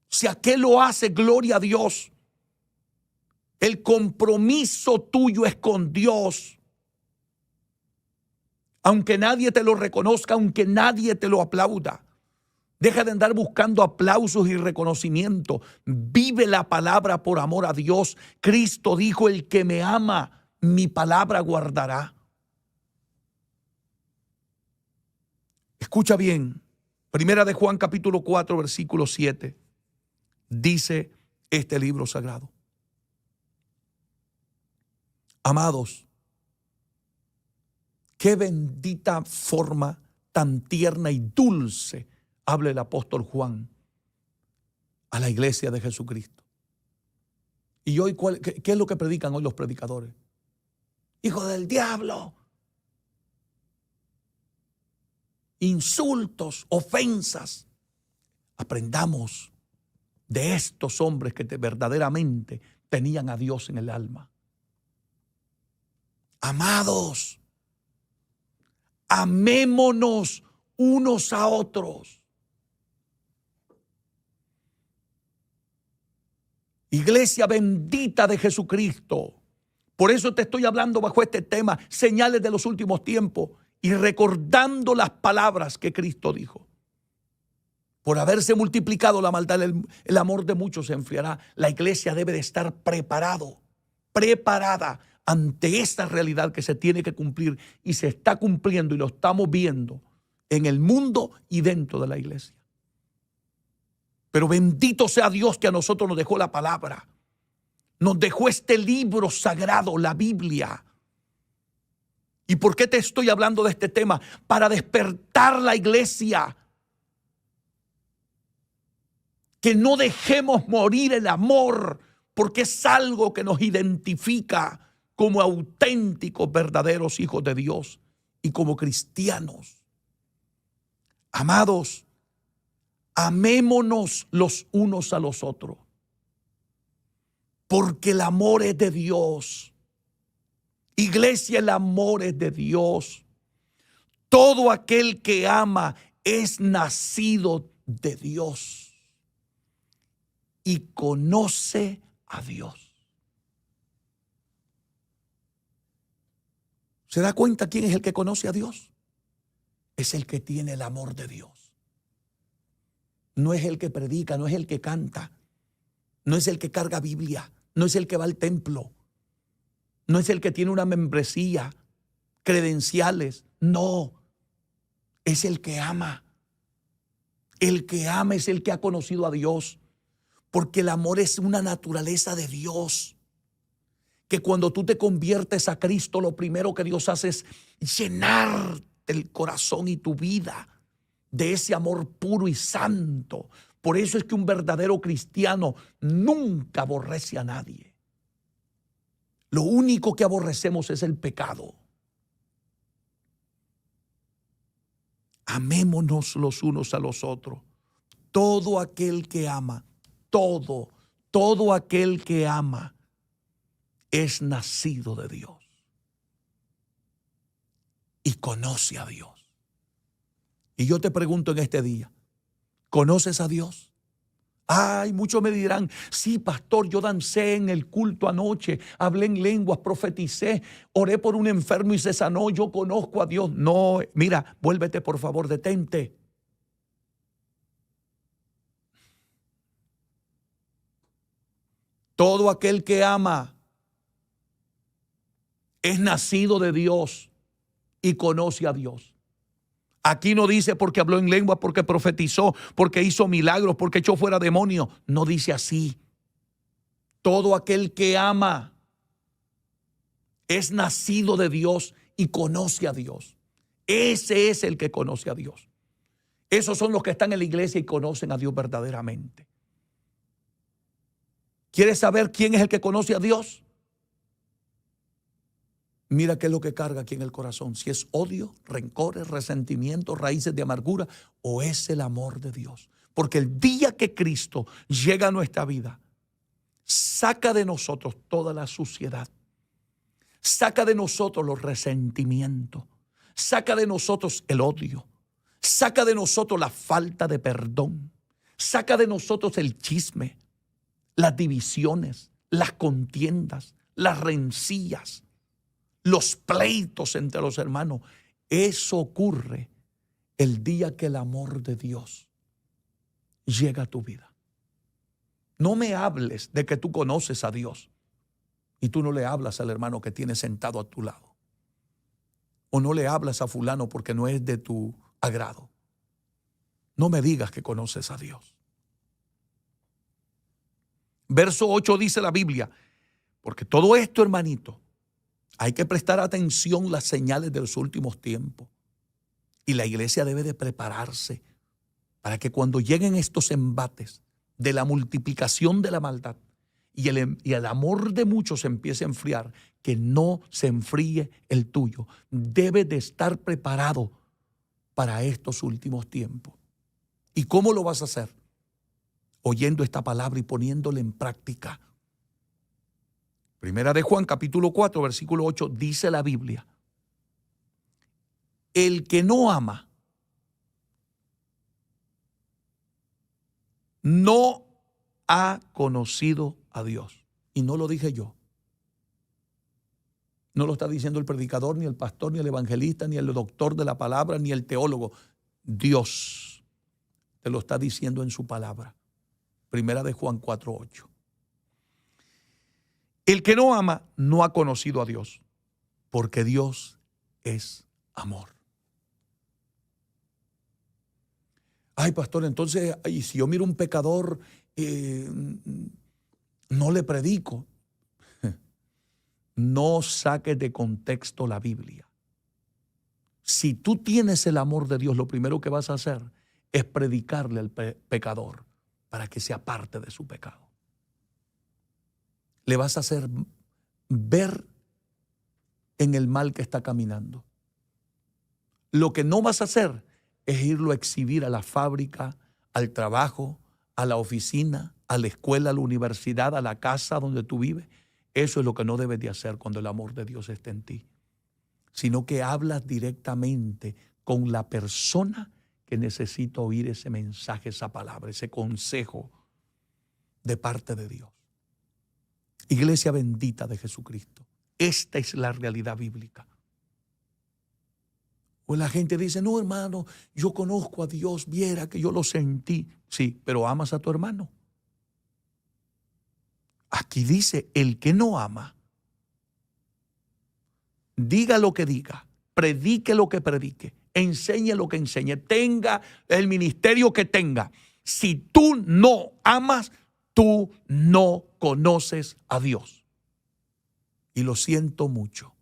Si aquel lo hace, gloria a Dios. El compromiso tuyo es con Dios. Aunque nadie te lo reconozca, aunque nadie te lo aplauda. Deja de andar buscando aplausos y reconocimiento. Vive la palabra por amor a Dios. Cristo dijo, el que me ama, mi palabra guardará. Escucha bien. Primera de Juan capítulo 4, versículo 7. Dice este libro sagrado. Amados, qué bendita forma tan tierna y dulce habla el apóstol Juan a la iglesia de Jesucristo. Y hoy, ¿qué es lo que predican hoy los predicadores? Hijo del diablo. Insultos, ofensas. Aprendamos de estos hombres que verdaderamente tenían a Dios en el alma. Amados, amémonos unos a otros. Iglesia bendita de Jesucristo. Por eso te estoy hablando bajo este tema, señales de los últimos tiempos, y recordando las palabras que Cristo dijo. Por haberse multiplicado la maldad, el amor de muchos se enfriará. La iglesia debe de estar preparada ante esta realidad que se tiene que cumplir y se está cumpliendo y lo estamos viendo en el mundo y dentro de la iglesia. Pero bendito sea Dios que a nosotros nos dejó la palabra. Nos dejó este libro sagrado, la Biblia. ¿Y por qué te estoy hablando de este tema? Para despertar la iglesia. Que no dejemos morir el amor, porque es algo que nos identifica como auténticos, verdaderos hijos de Dios y como cristianos. Amados, amémonos los unos a los otros, porque el amor es de Dios. Iglesia, el amor es de Dios. Todo aquel que ama es nacido de Dios y conoce a Dios. ¿Se da cuenta quién es el que conoce a Dios? Es el que tiene el amor de Dios. No es el que predica, no es el que canta, no es el que carga Biblia, no es el que va al templo, no es el que tiene una membresía, credenciales, no, es el que ama. El que ama es el que ha conocido a Dios, porque el amor es una naturaleza de Dios. Que cuando tú te conviertes a Cristo, lo primero que Dios hace es llenar el corazón y tu vida de ese amor puro y santo. Por eso es que un verdadero cristiano nunca aborrece a nadie. Lo único que aborrecemos es el pecado. Amémonos los unos a los otros. Todo aquel que ama, todo aquel que ama es nacido de Dios y conoce a Dios. Y yo te pregunto en este día, ¿conoces a Dios? Ay, muchos me dirán, sí, pastor, yo dancé en el culto anoche, hablé en lenguas, profeticé, oré por un enfermo y se sanó, yo conozco a Dios. No, mira, vuélvete por favor, detente. Todo aquel que ama es nacido de Dios y conoce a Dios. Aquí no dice porque habló en lengua, porque profetizó, porque hizo milagros, porque echó fuera demonios. No dice así. Todo aquel que ama es nacido de Dios y conoce a Dios. Ese es el que conoce a Dios. Esos son los que están en la iglesia y conocen a Dios verdaderamente. ¿Quieres saber quién es el que conoce a Dios? Mira qué es lo que carga aquí en el corazón. Si es odio, rencores, resentimientos, raíces de amargura o es el amor de Dios. Porque el día que Cristo llega a nuestra vida, saca de nosotros toda la suciedad. Saca de nosotros los resentimientos. Saca de nosotros el odio. Saca de nosotros la falta de perdón. Saca de nosotros el chisme, las divisiones, las contiendas, las rencillas, los pleitos entre los hermanos. Eso ocurre el día que el amor de Dios llega a tu vida. No me hables de que tú conoces a Dios y tú no le hablas al hermano que tienes sentado a tu lado. O no le hablas a fulano porque no es de tu agrado. No me digas que conoces a Dios. Verso 8 dice la Biblia, porque todo esto, hermanito, hay que prestar atención a las señales de los últimos tiempos. Y la iglesia debe de prepararse para que cuando lleguen estos embates de la multiplicación de la maldad y el amor de muchos se empiece a enfriar, que no se enfríe el tuyo. Debe de estar preparado para estos últimos tiempos. ¿Y cómo lo vas a hacer? Oyendo esta palabra y poniéndola en práctica. Primera de Juan, capítulo 4, versículo 8, dice la Biblia: el que no ama no ha conocido a Dios. Y no lo dije yo. No lo está diciendo el predicador, ni el pastor, ni el evangelista, ni el doctor de la palabra, ni el teólogo. Dios te lo está diciendo en su palabra. Primera de Juan 4, 8. El que no ama no ha conocido a Dios, porque Dios es amor. Ay, pastor, entonces, si yo miro un pecador, no le predico. No saques de contexto la Biblia. Si tú tienes el amor de Dios, lo primero que vas a hacer es predicarle al pecador para que se aparte de su pecado. Le vas a hacer ver en el mal que está caminando. Lo que no vas a hacer es irlo a exhibir a la fábrica, al trabajo, a la oficina, a la escuela, a la universidad, a la casa donde tú vives. Eso es lo que no debes de hacer cuando el amor de Dios está en ti, sino que hablas directamente con la persona que necesita oír ese mensaje, esa palabra, ese consejo de parte de Dios. Iglesia bendita de Jesucristo, esta es la realidad bíblica. Pues la gente dice, no hermano, yo conozco a Dios, viera que yo lo sentí. Sí, pero amas a tu hermano. Aquí dice, el que no ama, diga lo que diga, predique lo que predique, enseñe lo que enseñe, tenga el ministerio que tenga. Si tú no amas, tú no conoces a Dios. Y lo siento mucho,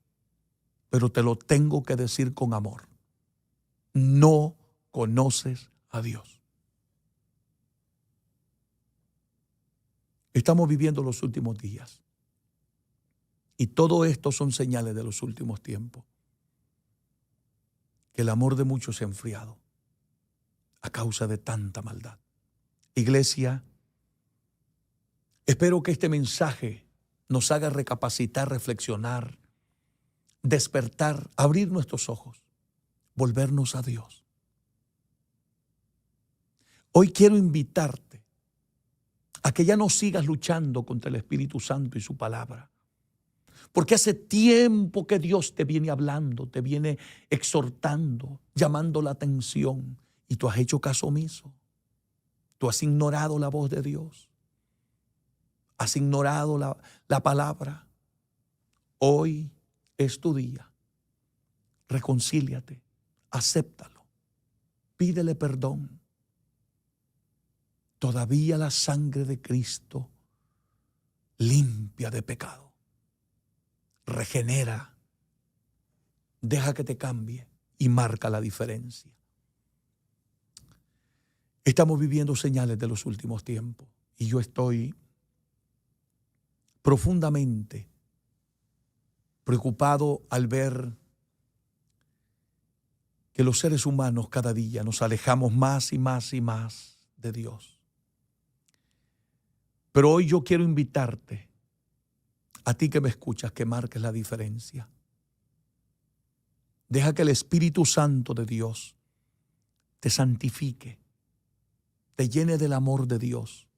pero te lo tengo que decir con amor. No conoces a Dios. Estamos viviendo los últimos días. Y todo esto son señales de los últimos tiempos. Que el amor de muchos se ha enfriado a causa de tanta maldad. Iglesia, espero que este mensaje nos haga recapacitar, reflexionar, despertar, abrir nuestros ojos, volvernos a Dios. Hoy quiero invitarte a que ya no sigas luchando contra el Espíritu Santo y su palabra. Porque hace tiempo que Dios te viene hablando, te viene exhortando, llamando la atención, y tú has hecho caso omiso. Tú has ignorado la voz de Dios. Has ignorado la palabra. Hoy es tu día. Reconcíliate, acéptalo, pídele perdón. Todavía la sangre de Cristo limpia de pecado, regenera, deja que te cambie y marca la diferencia. Estamos viviendo señales de los últimos tiempos y yo estoy profundamente preocupado al ver que los seres humanos cada día nos alejamos más y más y más de Dios. Pero hoy yo quiero invitarte, a ti que me escuchas, que marques la diferencia. Deja que el Espíritu Santo de Dios te santifique, te llene del amor de Dios.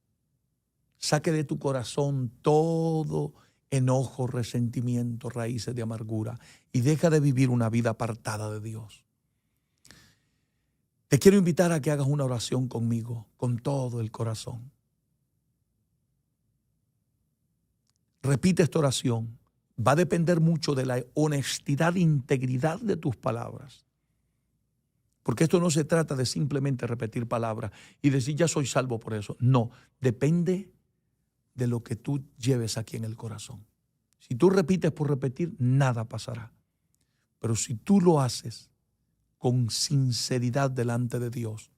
Saque de tu corazón todo enojo, resentimiento, raíces de amargura y deja de vivir una vida apartada de Dios. Te quiero invitar a que hagas una oración conmigo, con todo el corazón. Repite esta oración. Va a depender mucho de la honestidad e integridad de tus palabras. Porque esto no se trata de simplemente repetir palabras y decir ya soy salvo por eso. No, depende de lo que tú lleves aquí en el corazón. Si tú repites por repetir, nada pasará. Pero si tú lo haces con sinceridad delante de Dios,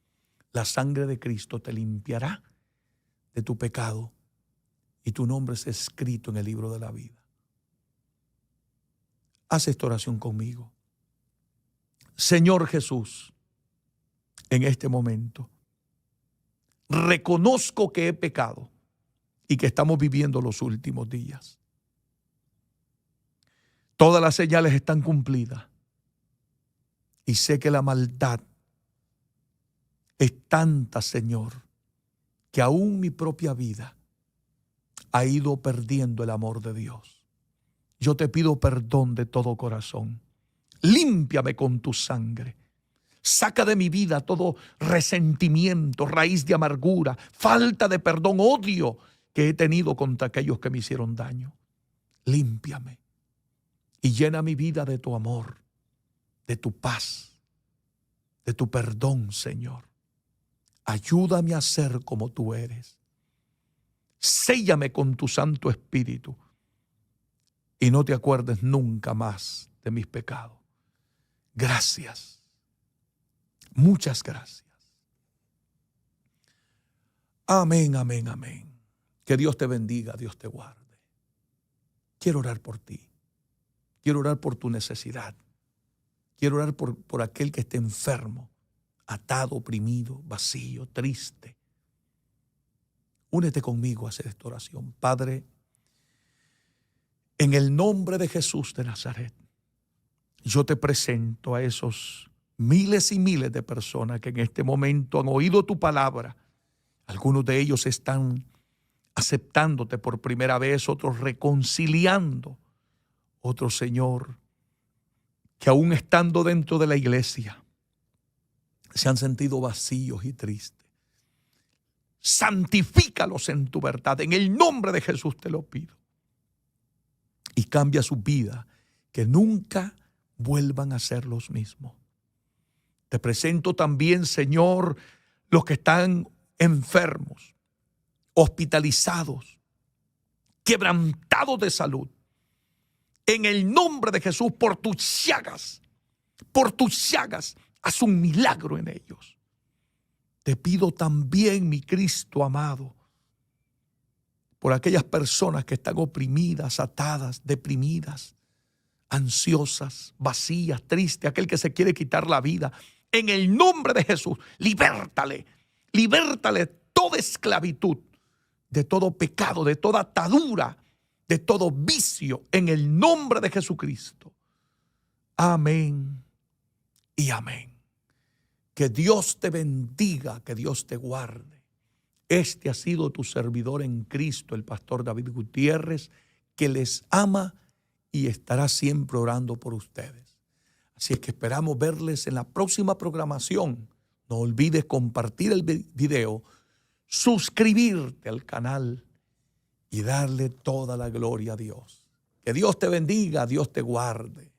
la sangre de Cristo te limpiará de tu pecado y tu nombre es escrito en el libro de la vida. Haz esta oración conmigo. Señor Jesús, en este momento, reconozco que he pecado y que estamos viviendo los últimos días. Todas las señales están cumplidas y sé que la maldad es tanta, Señor, que aún mi propia vida ha ido perdiendo el amor de Dios. Yo te pido perdón de todo corazón. Límpiame con tu sangre. Saca de mi vida todo resentimiento, raíz de amargura, falta de perdón, odio que he tenido contra aquellos que me hicieron daño. Límpiame y llena mi vida de tu amor, de tu paz, de tu perdón, Señor. Ayúdame a ser como tú eres. Séllame con tu Santo Espíritu y no te acuerdes nunca más de mis pecados. Gracias. Muchas gracias. Amén, amén, amén. Que Dios te bendiga, Dios te guarde. Quiero orar por ti. Quiero orar por tu necesidad. Quiero orar por aquel que esté enfermo, atado, oprimido, vacío, triste. Únete conmigo a hacer esta oración. Padre, en el nombre de Jesús de Nazaret, yo te presento a esos miles y miles de personas que en este momento han oído tu palabra. Algunos de ellos están aceptándote por primera vez, otros reconciliando, otros, Señor, que aún estando dentro de la iglesia, se han sentido vacíos y tristes. Santifícalos en tu verdad. En el nombre de Jesús te lo pido. Y cambia su vida, que nunca vuelvan a ser los mismos. Te presento también, Señor, los que están enfermos, hospitalizados, quebrantados de salud. En el nombre de Jesús, por tus llagas, haz un milagro en ellos. Te pido también, mi Cristo amado, por aquellas personas que están oprimidas, atadas, deprimidas, ansiosas, vacías, tristes, aquel que se quiere quitar la vida. En el nombre de Jesús, libértale toda esclavitud, de todo pecado, de toda atadura, de todo vicio, en el nombre de Jesucristo. Amén y amén. Que Dios te bendiga, que Dios te guarde. Este ha sido tu servidor en Cristo, el pastor David Gutiérrez, que les ama y estará siempre orando por ustedes. Así es que esperamos verles en la próxima programación. No olvides compartir el video, suscribirte al canal y darle toda la gloria a Dios. Que Dios te bendiga, Dios te guarde.